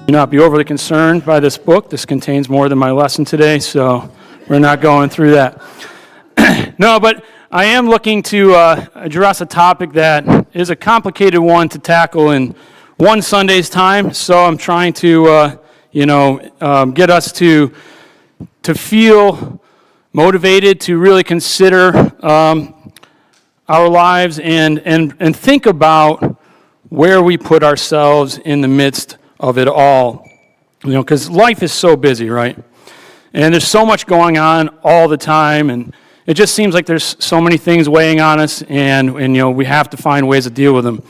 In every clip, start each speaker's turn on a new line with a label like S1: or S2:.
S1: Do not be overly concerned by this book. This contains more than my lesson today, so we're not going through that. No, but I am looking to address a topic that is a complicated one to tackle in one Sunday's time, so I'm trying to, get us to feel motivated to really consider our lives and think about where we put ourselves in the midst of it all. Because life is so busy, right? And there's so much going on all the time, and it just seems like there's so many things weighing on us, and we have to find ways to deal with them.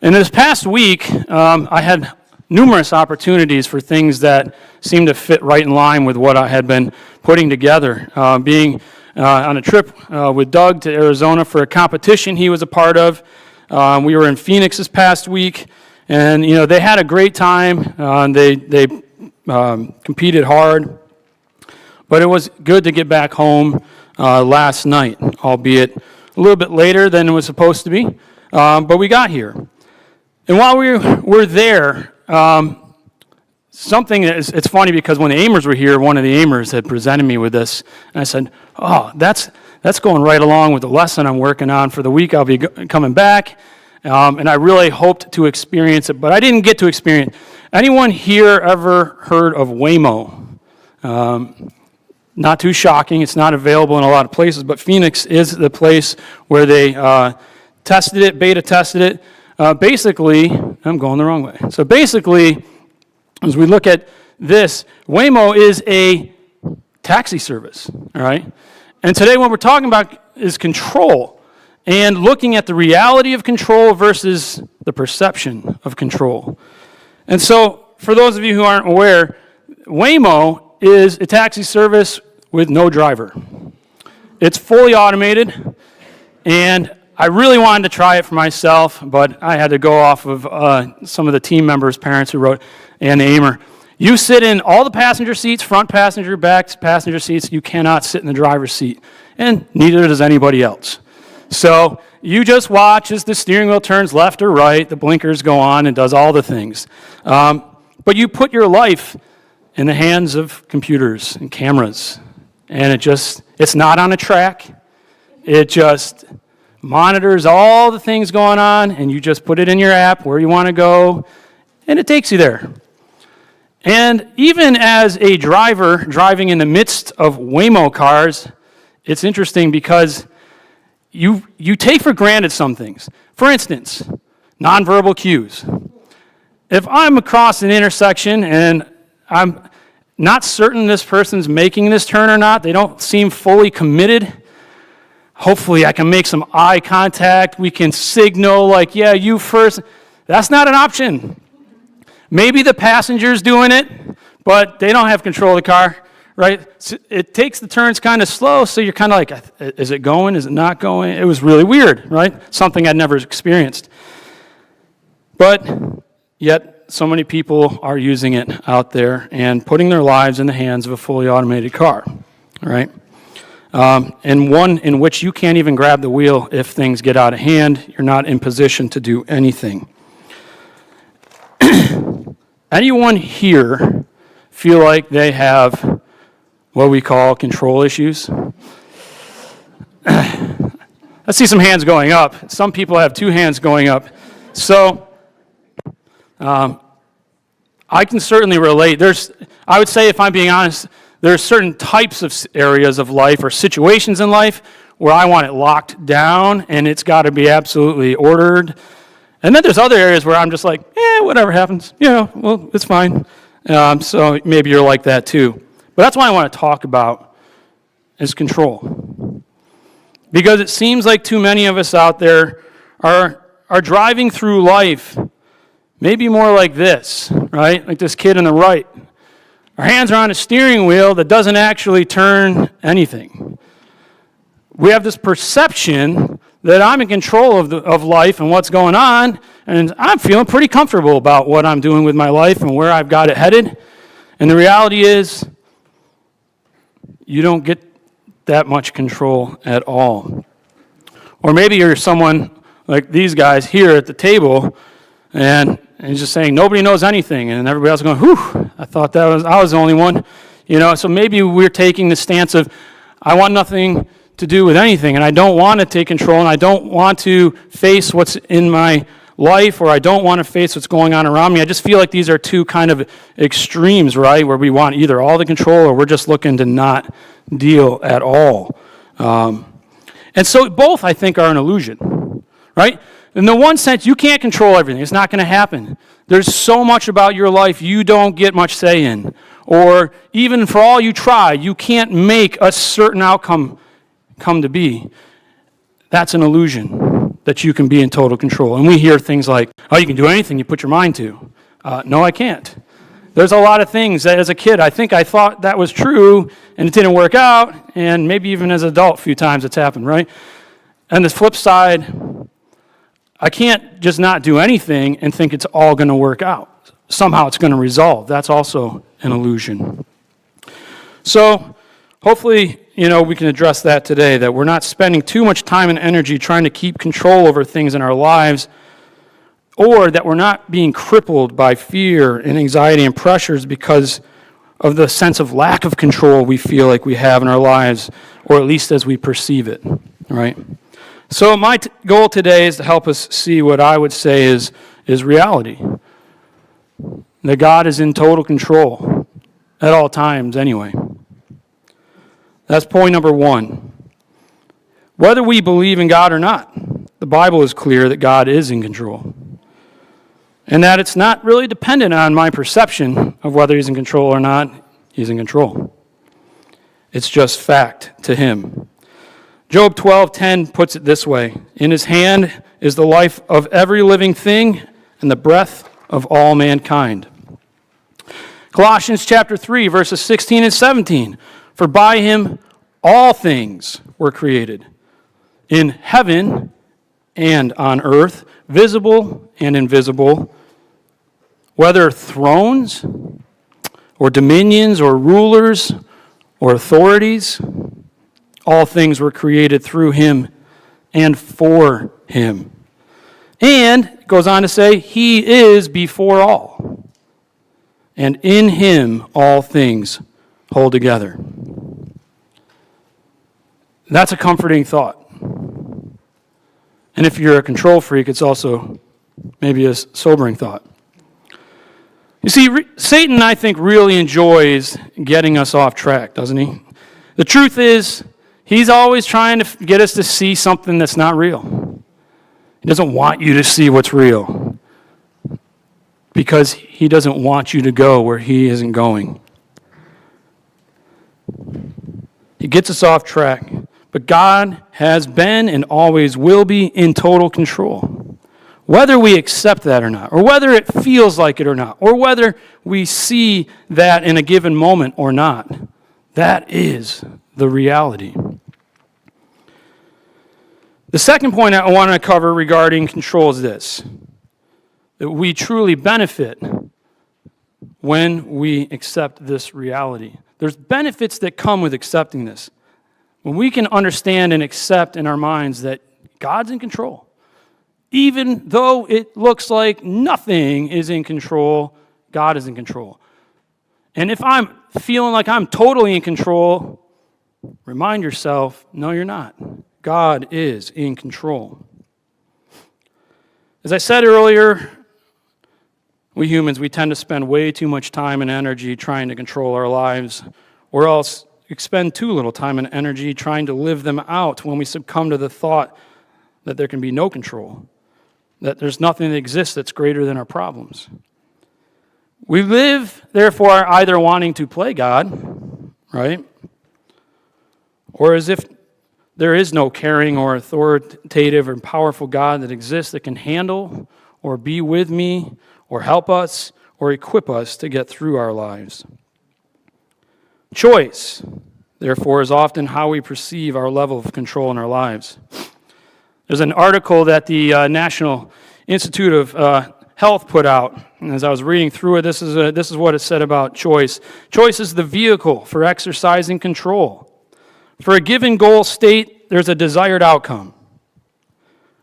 S1: And this past week, I had numerous opportunities for things that seemed to fit right in line with what I had been putting together. Being on a trip with Doug to Arizona for a competition he was a part of. We were in Phoenix this past week, and they had a great time. They competed hard, but it was good to get back home last night, albeit a little bit later than it was supposed to be. But we got here, and while we were there, it's funny because when the Amers were here, one of the Amers had presented me with this, and I said, "Oh, that's going right along with the lesson I'm working on for the week I'll be coming back." And I really hoped to experience it, but I didn't get to experience it. Anyone here ever heard of Waymo? Not too shocking. It's not available in a lot of places, but Phoenix is the place where they beta tested it. Basically, I'm going the wrong way. So basically, as we look at this, Waymo is a taxi service, all right? And today what we're talking about is control, and looking at the reality of control versus the perception of control. And so, for those of you who aren't aware, Waymo is a taxi service with no driver. It's fully automated, and I really wanted to try it for myself, but I had to go off of some of the team members' parents who wrote, and Amer. You sit in all the passenger seats, front passenger, back passenger seats. You cannot sit in the driver's seat, and neither does anybody else. So you just watch as the steering wheel turns left or right, the blinkers go on and does all the things. But you put your life in the hands of computers and cameras, and it's not on a track. It just monitors all the things going on, and you just put it in your app where you want to go, and it takes you there. And even as a driver driving in the midst of Waymo cars, it's interesting because you take for granted some things. For instance, nonverbal cues. If I'm across an intersection and I'm not certain this person's making this turn or not, they don't seem fully committed, hopefully I can make some eye contact, we can signal like, yeah, you first. That's not an option. Maybe the passenger's doing it, but they don't have control of the car, right? So it takes the turns kind of slow, so you're kind of like, is it going, is it not going? It was really weird, right? Something I'd never experienced. But yet, so many people are using it out there and putting their lives in the hands of a fully automated car, right? And one in which you can't even grab the wheel if things get out of hand. You're not in position to do anything. Anyone here feel like they have what we call control issues? I see some hands going up. Some people have two hands going up. So I can certainly relate. I would say, if I'm being honest, there's certain types of areas of life or situations in life where I want it locked down and it's got to be absolutely ordered. And then there's other areas where I'm just like, whatever happens, well, it's fine. So maybe you're like that too. But that's what I want to talk about is control. Because it seems like too many of us out there are driving through life maybe more like this, right? Like this kid on the right. Our hands are on a steering wheel that doesn't actually turn anything. We have this perception that I'm in control of life and what's going on, and I'm feeling pretty comfortable about what I'm doing with my life and where I've got it headed. And the reality is, you don't get that much control at all. Or maybe you're someone like these guys here at the table, and And he's just saying, nobody knows anything. And everybody else is going, whew, I thought I was the only one. So maybe we're taking the stance of, I want nothing to do with anything, and I don't want to take control, and I don't want to face what's in my life, or I don't want to face what's going on around me. I just feel like these are two kind of extremes, right, where we want either all the control or we're just looking to not deal at all. And so both, I think, are an illusion, right? In the one sense, you can't control everything. It's not going to happen. There's so much about your life you don't get much say in. Or even for all you try, you can't make a certain outcome come to be. That's an illusion that you can be in total control. And we hear things like, oh, you can do anything you put your mind to. No, I can't. There's a lot of things that as a kid I thought that was true, and it didn't work out, and maybe even as an adult a few times it's happened, right? And the flip side, I can't just not do anything and think it's all going to work out. Somehow it's going to resolve. That's also an illusion. So hopefully, we can address that today, that we're not spending too much time and energy trying to keep control over things in our lives, or that we're not being crippled by fear and anxiety and pressures because of the sense of lack of control we feel like we have in our lives, or at least as we perceive it, right? So my goal today is to help us see what I would say is reality. That God is in total control at all times anyway. That's point number one. Whether we believe in God or not, the Bible is clear that God is in control. And that it's not really dependent on my perception of whether he's in control or not. He's in control. It's just fact to him. Job 12:10 puts it this way: in his hand is the life of every living thing and the breath of all mankind. Colossians chapter 3, verses 16 and 17. For by him all things were created, in heaven and on earth, visible and invisible, whether thrones or dominions or rulers or authorities, all things were created through him and for him. And it goes on to say, he is before all, and in him all things hold together. That's a comforting thought. And if you're a control freak, it's also maybe a sobering thought. You see, Satan, I think, really enjoys getting us off track, doesn't he? The truth is, he's always trying to get us to see something that's not real. He doesn't want you to see what's real because he doesn't want you to go where he isn't going. He gets us off track. But God has been and always will be in total control. Whether we accept that or not, or whether it feels like it or not, or whether we see that in a given moment or not, that is the reality. The second point I want to cover regarding control is this: that we truly benefit when we accept this reality. There's benefits that come with accepting this. When we can understand and accept in our minds that God's in control, even though it looks like nothing is in control, God is in control. And if I'm feeling like I'm totally in control, remind yourself, no, you're not. God is in control. As I said earlier, we humans, we tend to spend way too much time and energy trying to control our lives, or else expend too little time and energy trying to live them out when we succumb to the thought that there can be no control, that there's nothing that exists that's greater than our problems. We live, therefore, either wanting to play God, right? Or as if there is no caring or authoritative or powerful God that exists that can handle or be with me or help us or equip us to get through our lives. Choice, therefore, is often how we perceive our level of control in our lives. There's an article that the National Institute of Health put out, and as I was reading through it, this is what it said about choice. Choice is the vehicle for exercising control. For a given goal state, there's a desired outcome.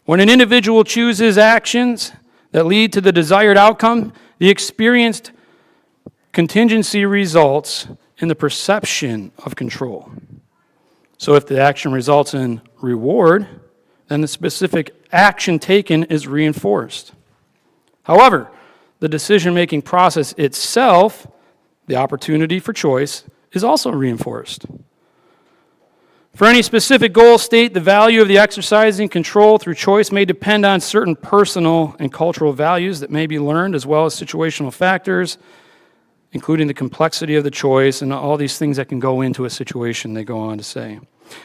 S1: When an individual chooses actions, that lead to the desired outcome, the experienced contingency results in the perception of control. So if the action results in reward, then the specific action taken is reinforced. However, the decision-making process itself, the opportunity for choice, is also reinforced. For any specific goal state, the value of the exercising control through choice may depend on certain personal and cultural values that may be learned, as well as situational factors, including the complexity of the choice and all these things that can go into a situation, they go on to say.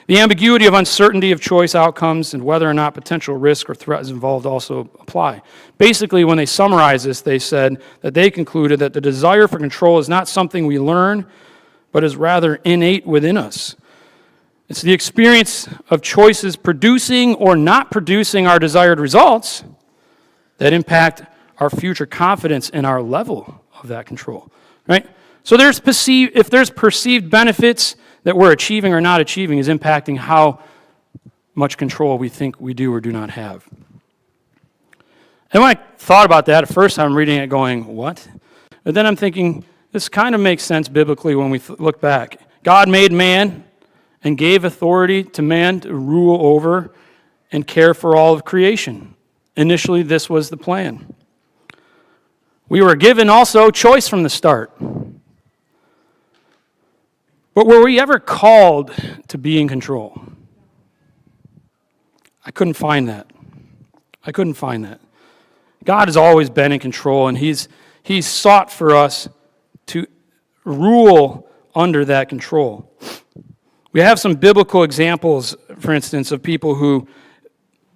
S1: The ambiguity of uncertainty of choice outcomes and whether or not potential risk or threat is involved also apply. Basically, when they summarize this, they said that they concluded that the desire for control is not something we learn, but is rather innate within us. It's the experience of choices producing or not producing our desired results that impact our future confidence in our level of that control, right? So if there's perceived benefits that we're achieving or not achieving is impacting how much control we think we do or do not have. And when I thought about that, at first I'm reading it going, what? But then I'm thinking, this kind of makes sense biblically when we look back. God made man and gave authority to man to rule over and care for all of creation. Initially, this was the plan. We were given also choice from the start. But were we ever called to be in control? I couldn't find that. God has always been in control, and He's sought for us to rule under that control. We have some biblical examples, for instance, of people who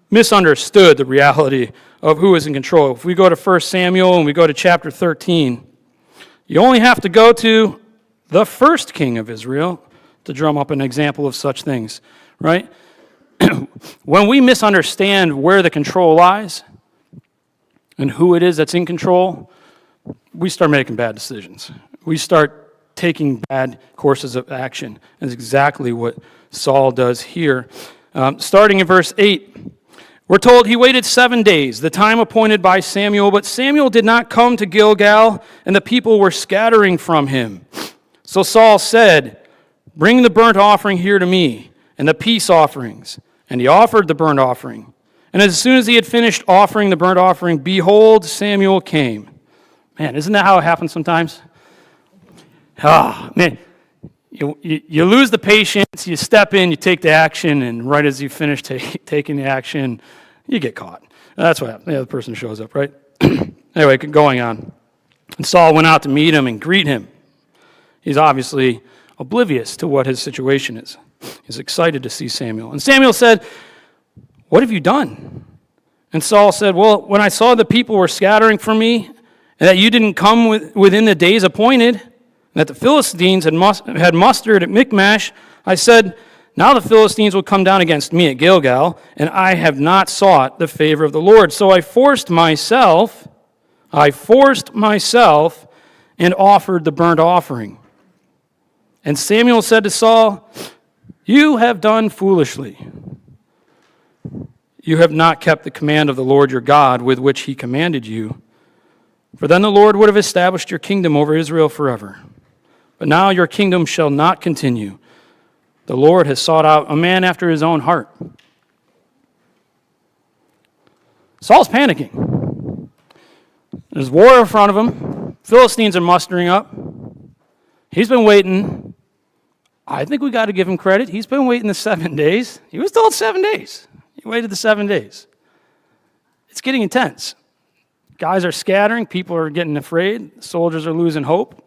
S1: misunderstood the reality of who is in control. If we go to 1 Samuel and we go to chapter 13, you only have to go to the first king of Israel to drum up an example of such things, right? When we misunderstand where the control lies and who it is that's in control, we start making bad decisions. We start taking bad courses of action. That's exactly what Saul does here. Starting in verse 8, we're told he waited 7 days, the time appointed by Samuel, but Samuel did not come to Gilgal, and the people were scattering from him. So Saul said, "Bring the burnt offering here to me, and the peace offerings." And he offered the burnt offering. And as soon as he had finished offering the burnt offering, behold, Samuel came. Man, isn't that how it happens sometimes? Oh, man, you lose the patience, you step in, you take the action, and right as you finish taking the action, you get caught. That's what happens. The other person shows up, right? Anyway, going on. And Saul went out to meet him and greet him. He's obviously oblivious to what his situation is. He's excited to see Samuel. And Samuel said, "What have you done?" And Saul said, "Well, when I saw the people were scattering from me, and that you didn't come within the days appointed, and that the Philistines had mustered at Michmash, I said, now the Philistines will come down against me at Gilgal, and I have not sought the favor of the Lord. So I forced myself and offered the burnt offering." And Samuel said to Saul, "You have done foolishly. You have not kept the command of the Lord your God with which he commanded you. For then the Lord would have established your kingdom over Israel forever. But now your kingdom shall not continue. The Lord has sought out a man after his own heart." Saul's panicking. There's war in front of him. Philistines are mustering up. He's been waiting. I think we got to give him credit. He's been waiting the 7 days. He was told 7 days. He waited the 7 days. It's getting intense. Guys are scattering. People are getting afraid. Soldiers are losing hope.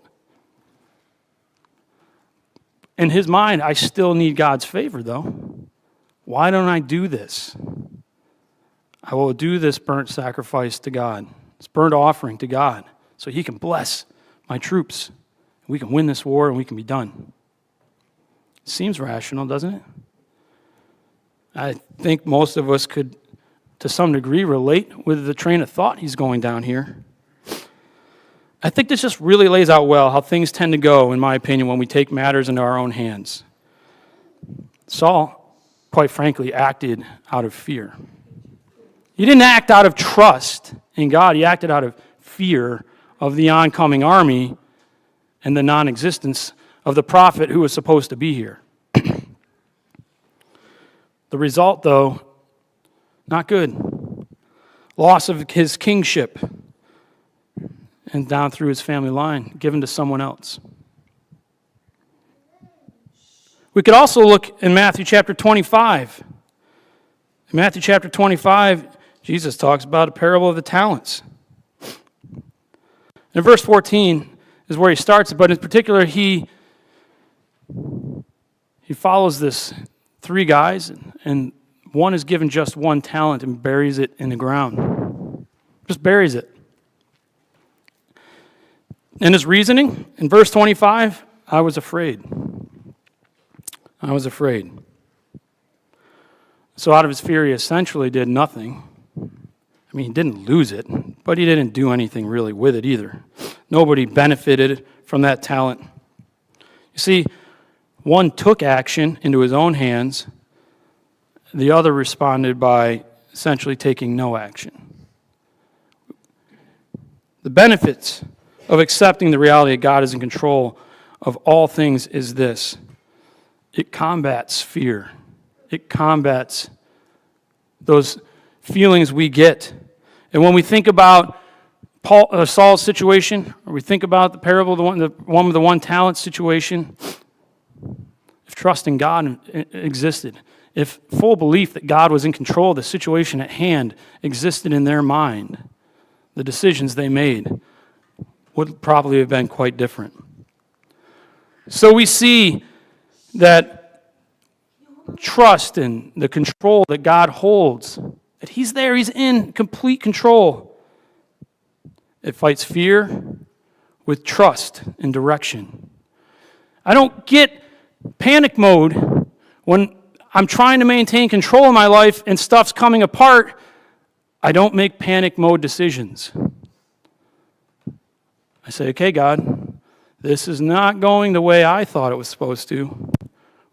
S1: In his mind, I still need God's favor, though. Why don't I do this? I will do this burnt sacrifice to God, this burnt offering to God, so he can bless my troops. We can win this war and we can be done. Seems rational, doesn't it? I think most of us could, to some degree, relate with the train of thought he's going down here. I think this just really lays out well how things tend to go, in my opinion, when we take matters into our own hands. Saul, quite frankly, acted out of fear. He didn't act out of trust in God. He acted out of fear of the oncoming army and the non-existence of the prophet who was supposed to be here. The result, though, not good. Loss of his kingship and down through his family line, given to someone else. We could also look in Matthew chapter 25. In Matthew chapter 25, Jesus talks about a parable of the talents. In verse 14 is where he starts, but in particular, he follows this 3 guys, and one is given just 1 talent and buries it in the ground. Just buries it. And his reasoning, in verse 25, I was afraid. I was afraid. So out of his fear, he essentially did nothing. I mean, he didn't lose it, but he didn't do anything really with it either. Nobody benefited from that talent. You see, one took action into his own hands. The other responded by essentially taking no action. The benefits of accepting the reality that God is in control of all things is this. It combats fear. It combats those feelings we get. And when we think about Saul's situation, or we think about the parable of the one with the 1 talent situation, if trust in God existed, if full belief that God was in control of the situation at hand existed in their mind, the decisions they made would probably have been quite different. So we see that trust in the control that God holds, that he's there, he's in complete control. It fights fear with trust and direction. I don't get panic mode when I'm trying to maintain control of my life and stuff's coming apart. I don't make panic mode decisions. I say, okay, God, this is not going the way I thought it was supposed to.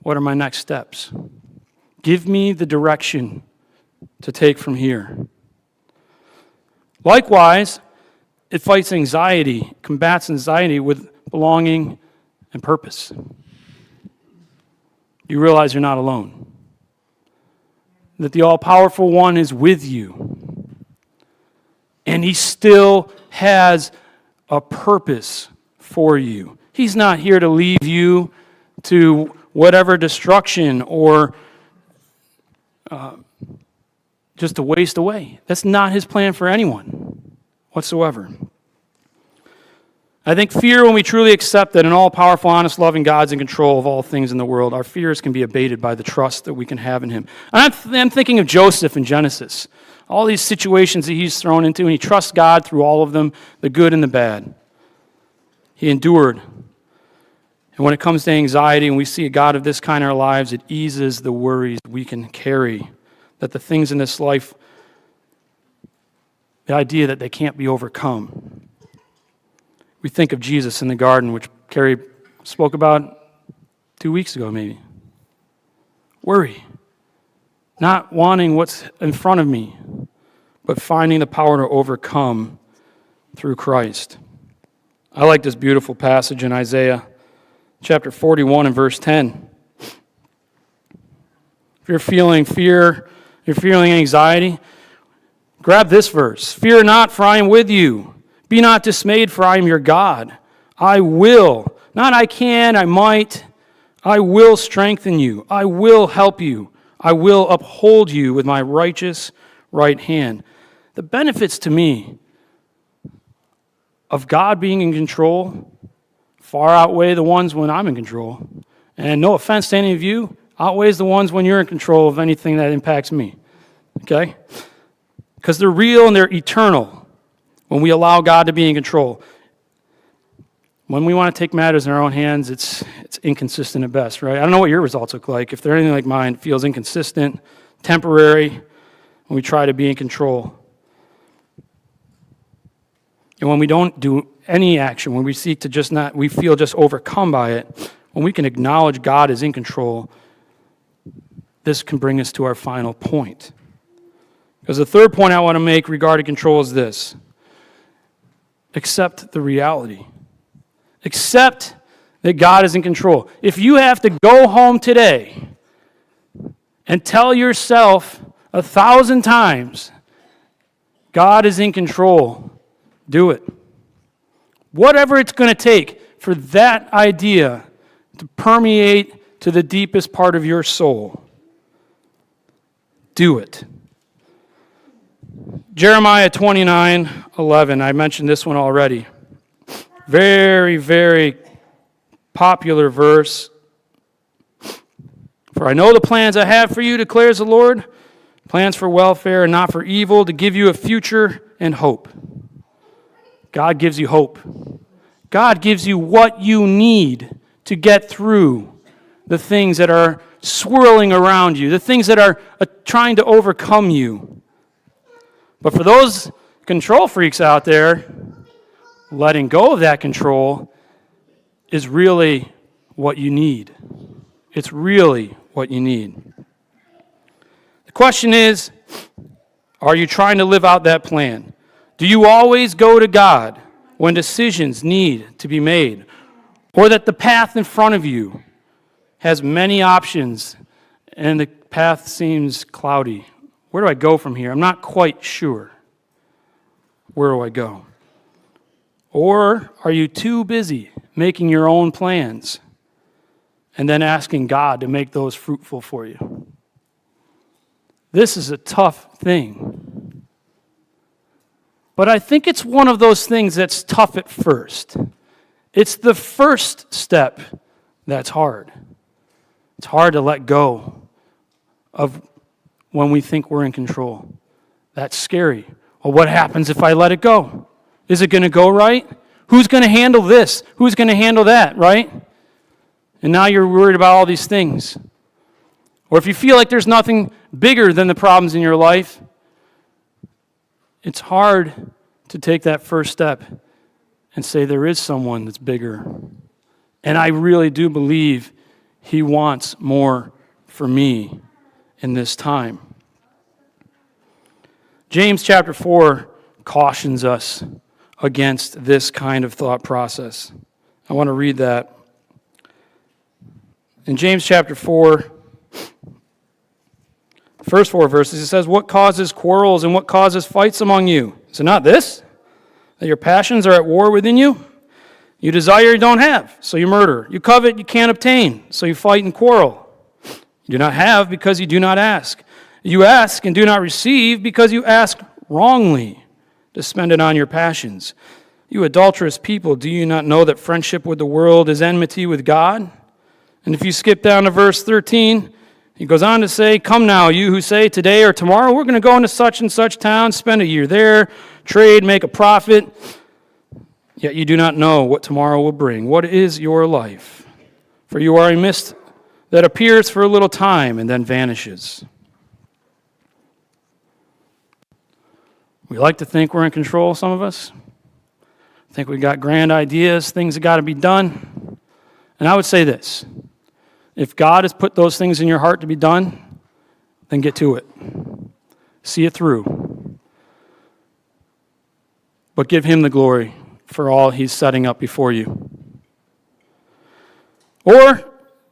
S1: What are my next steps? Give me the direction to take from here. Likewise, it fights anxiety, combats anxiety with belonging and purpose. You realize you're not alone. That the all-powerful one is with you. And he still has a purpose for you. He's not here to leave you to whatever destruction or just to waste away. That's not his plan for anyone whatsoever. I think fear, when we truly accept that an all-powerful, honest, loving God's in control of all things in the world, our fears can be abated by the trust that we can have in him. And I'm thinking of Joseph in Genesis. All these situations that he's thrown into, and he trusts God through all of them, the good and the bad. He endured. And when it comes to anxiety, and we see a God of this kind in our lives, it eases the worries we can carry. That the things in this life, the idea that they can't be overcome. We think of Jesus in the garden, which Carrie spoke about 2 weeks ago maybe. Worry. Not wanting what's in front of me, but finding the power to overcome through Christ. I like this beautiful passage in Isaiah chapter 41 and verse 10. If you're feeling fear, if you're feeling anxiety, grab this verse. Fear not, for I am with you. Be not dismayed, for I am your God. I will, not I can, I might, I will strengthen you. I will help you. I will uphold you with my righteous right hand. The benefits to me of God being in control far outweigh the ones when I'm in control. And no offense to any of you, outweighs the ones when you're in control of anything that impacts me. Okay? Because they're real and they're eternal when we allow God to be in control. When we want to take matters in our own hands, it's inconsistent at best, right? I don't know what your results look like. If they're anything like mine, it feels inconsistent, temporary, when we try to be in control. And when we don't do any action, when we seek to just not, we feel just overcome by it, when we can acknowledge God is in control, this can bring us to our final point. Because the third point I want to make regarding control is this. Accept the reality. Accept that God is in control. If you have to go home today and tell yourself 1,000 times, God is in control, do it. Whatever it's going to take for that idea to permeate to the deepest part of your soul, do it. Jeremiah 29:11. I mentioned this one already. Very, very popular verse. For I know the plans I have for you, declares the Lord, plans for welfare and not for evil, to give you a future and hope. God gives you hope. God gives you what you need to get through the things that are swirling around you, the things that are trying to overcome you. But for those control freaks out there, letting go of that control is really what you need. It's really what you need. The question is, are you trying to live out that plan? Do you always go to God when decisions need to be made? Or that the path in front of you has many options and the path seems cloudy? Where do I go from here? I'm not quite sure. Where do I go? Or are you too busy making your own plans and then asking God to make those fruitful for you? This is a tough thing. But I think it's one of those things that's tough at first. It's the first step that's hard. It's hard to let go of when we think we're in control. That's scary. Well, what happens if I let it go? Is it going to go right? Who's going to handle this? Who's going to handle that, right? And now you're worried about all these things. Or if you feel like there's nothing bigger than the problems in your life, it's hard to take that first step and say there is someone that's bigger. And I really do believe He wants more for me in this time. James chapter 4 cautions us against this kind of thought process. I want to read that. In James chapter 4, the first 4 verses, it says, "What causes quarrels and what causes fights among you? Is it not this, that your passions are at war within you? You desire, you don't have, so you murder. You covet, you can't obtain, so you fight and quarrel. You do not have because you do not ask. You ask and do not receive because you ask wrongly to spend it on your passions. You adulterous people, do you not know that friendship with the world is enmity with God?" And if you skip down to verse 13, he goes on to say, "Come now, you who say today or tomorrow, we're going to go into such and such town, spend a year there, trade, make a profit. Yet you do not know what tomorrow will bring. What is your life? For you are a mist that appears for a little time and then vanishes." We like to think we're in control, some of us. Think we got grand ideas, things that got to be done. And I would say this. If God has put those things in your heart to be done, then get to it. See it through. But give Him the glory for all He's setting up before you. Or,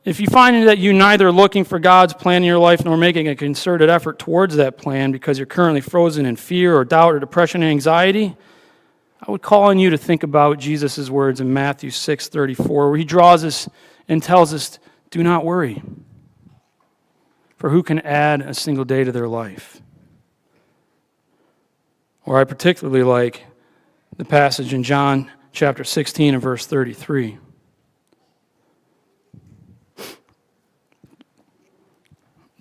S1: if you find that you're neither looking for God's plan in your life nor making a concerted effort towards that plan because you're currently frozen in fear or doubt or depression and anxiety, I would call on you to think about Jesus' words in Matthew 6:34, where He draws us and tells us, do not worry, for who can add a single day to their life? Or I particularly like the passage in John chapter 16 and verse 33.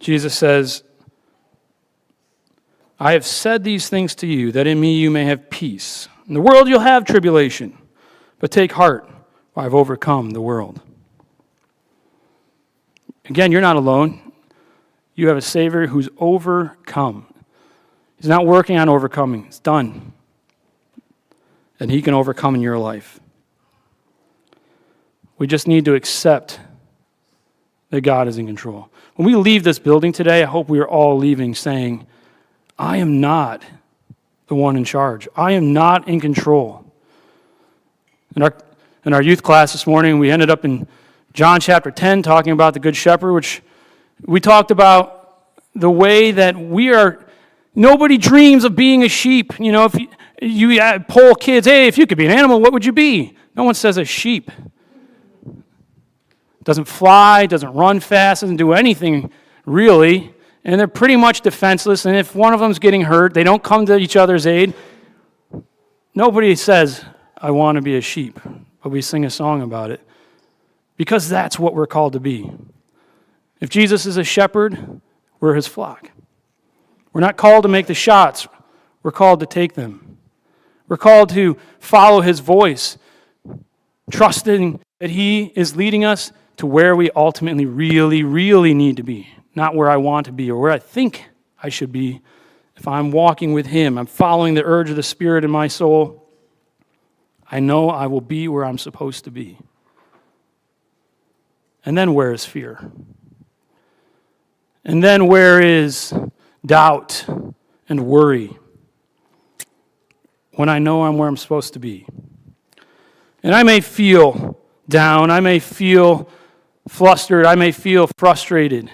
S1: Jesus says, "I have said these things to you, that in me you may have peace. In the world you'll have tribulation, but take heart, for I've overcome the world." Again, you're not alone. You have a Savior who's overcome. He's not working on overcoming. It's done. And He can overcome in your life. We just need to accept that God is in control. When we leave this building today, I hope we are all leaving saying, I am not the one in charge. I am not in control. In our youth class this morning, we ended up in John chapter 10 talking about the Good Shepherd, which we talked about the way that nobody dreams of being a sheep. You know, if you poll kids, hey, if you could be an animal, what would you be? No one says a sheep. Doesn't fly, doesn't run fast, doesn't do anything really, and they're pretty much defenseless, and if one of them's getting hurt, they don't come to each other's aid. Nobody says, I want to be a sheep, but we sing a song about it, because that's what we're called to be. If Jesus is a shepherd, we're his flock. We're not called to make the shots, we're called to take them. We're called to follow his voice, trusting that he is leading us to where we ultimately really, really need to be. Not where I want to be or where I think I should be. If I'm walking with him, I'm following the urge of the Spirit in my soul, I know I will be where I'm supposed to be. And then where is fear? And then where is doubt and worry? When I know I'm where I'm supposed to be. And I may feel down, I may feel flustered, I may feel frustrated,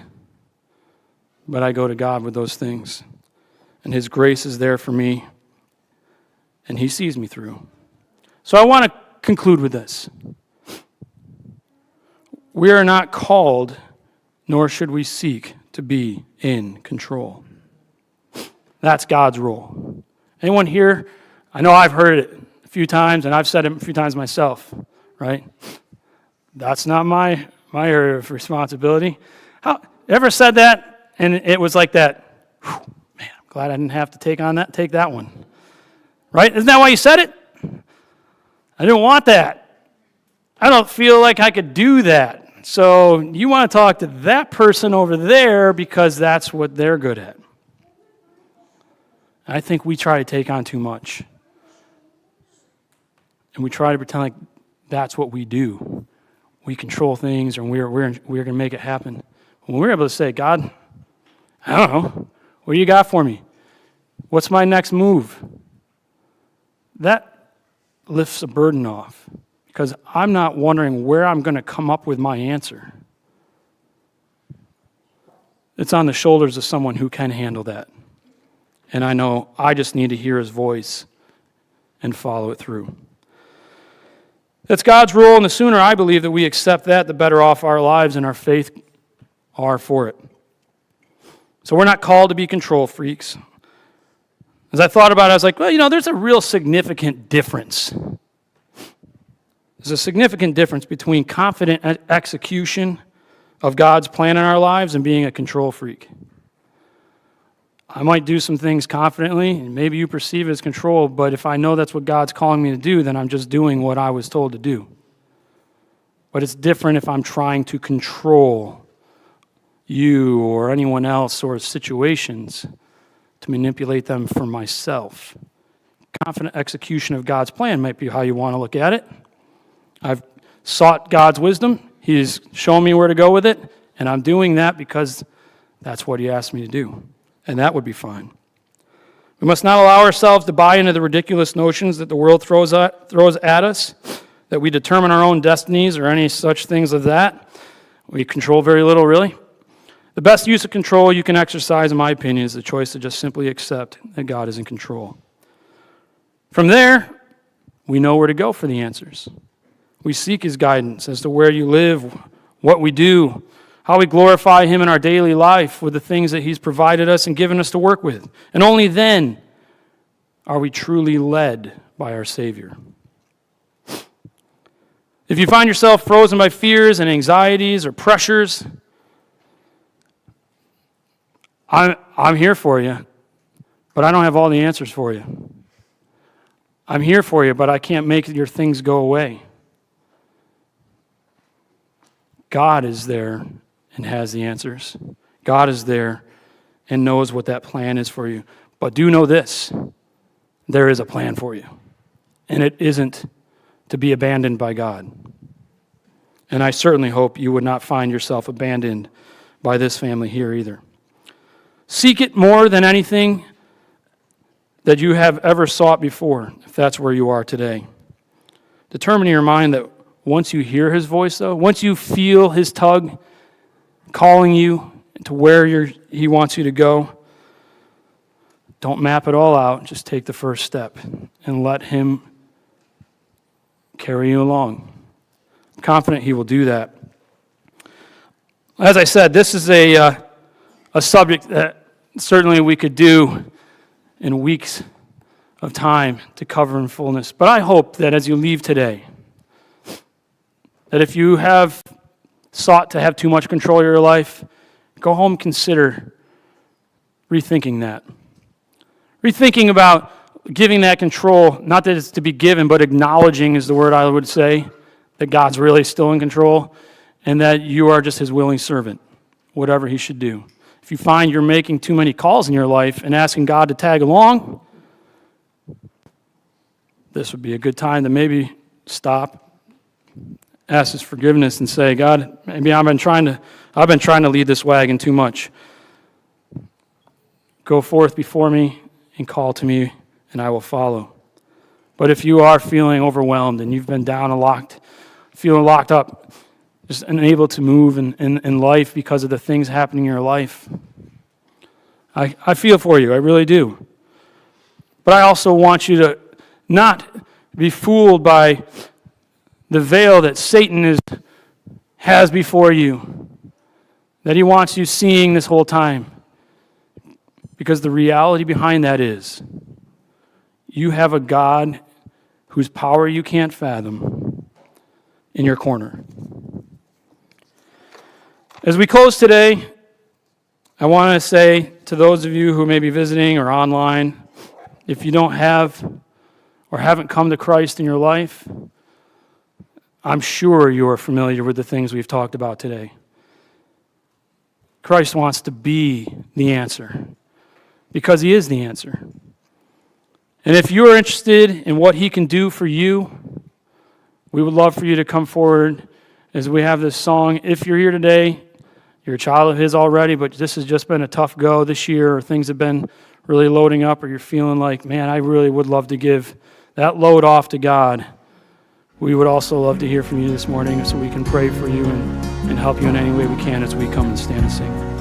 S1: but I go to God with those things. And his grace is there for me, and he sees me through. So I want to conclude with this. We are not called, nor should we seek to be in control. That's God's role. Anyone here? I know I've heard it a few times, and I've said it a few times myself, right? That's not my area of responsibility. Ever said that, and it was like that, man, I'm glad I didn't have to take that one. Right? Isn't that why you said it? I didn't want that. I don't feel like I could do that. So you want to talk to that person over there because that's what they're good at. I think we try to take on too much. And we try to pretend like that's what we do. We control things, and we're going to make it happen. When we're able to say, God, I don't know, what do you got for me? What's my next move? That lifts a burden off, because I'm not wondering where I'm going to come up with my answer. It's on the shoulders of someone who can handle that. And I know I just need to hear his voice and follow it through. That's God's rule, and the sooner I believe that we accept that, the better off our lives and our faith are for it. So we're not called to be control freaks. As I thought about it, I was like, well, there's a real significant difference. There's a significant difference between confident execution of God's plan in our lives and being a control freak. I might do some things confidently, and maybe you perceive it as control, but if I know that's what God's calling me to do, then I'm just doing what I was told to do. But it's different if I'm trying to control you or anyone else or situations to manipulate them for myself. Confident execution of God's plan might be how you want to look at it. I've sought God's wisdom. He's shown me where to go with it, and I'm doing that because that's what he asked me to do. And that would be fine. We must not allow ourselves to buy into the ridiculous notions that the world throws at us, that we determine our own destinies or any such things as that. We control very little, really. The best use of control you can exercise, in my opinion, is the choice to just simply accept that God is in control. From there, we know where to go for the answers. We seek his guidance as to where you live, what we do, how we glorify him in our daily life with the things that he's provided us and given us to work with. And only then are we truly led by our Savior. If you find yourself frozen by fears and anxieties or pressures, I'm here for you, but I don't have all the answers for you. I'm here for you, but I can't make your things go away. God is there and has the answers. God is there and knows what that plan is for you. But do know this, there is a plan for you. And it isn't to be abandoned by God. And I certainly hope you would not find yourself abandoned by this family here either. Seek it more than anything that you have ever sought before, if that's where you are today. Determine in your mind that once you hear his voice, though, once you feel his tug calling you to where he wants you to go, don't map it all out. Just take the first step and let him carry you along. I'm confident he will do that. As I said, this is a subject that certainly we could do in weeks of time to cover in fullness. But I hope that as you leave today, that if you have sought to have too much control of your life, go home, consider rethinking that. Rethinking about giving that control, not that it's to be given, but acknowledging is the word I would say, that God's really still in control and that you are just his willing servant, whatever he should do. If you find you're making too many calls in your life and asking God to tag along, this would be a good time to maybe stop, ask his forgiveness, and say, God, maybe I've been trying to lead this wagon too much. Go forth before me and call to me, and I will follow. But if you are feeling overwhelmed and you've been down and locked, feeling locked up, just unable to move in life because of the things happening in your life, I feel for you, I really do. But I also want you to not be fooled by the veil that Satan has before you, that he wants you seeing this whole time. Because the reality behind that is, you have a God whose power you can't fathom in your corner. As we close today, I want to say to those of you who may be visiting or online, if you don't have or haven't come to Christ in your life, I'm sure you are familiar with the things we've talked about today. Christ wants to be the answer, because he is the answer. And if you're interested in what he can do for you, we would love for you to come forward as we have this song. If you're here today, you're a child of his already, but this has just been a tough go this year, or things have been really loading up, or you're feeling like, man, I really would love to give that load off to God. We would also love to hear from you this morning so we can pray for you and help you in any way we can as we come and stand and sing.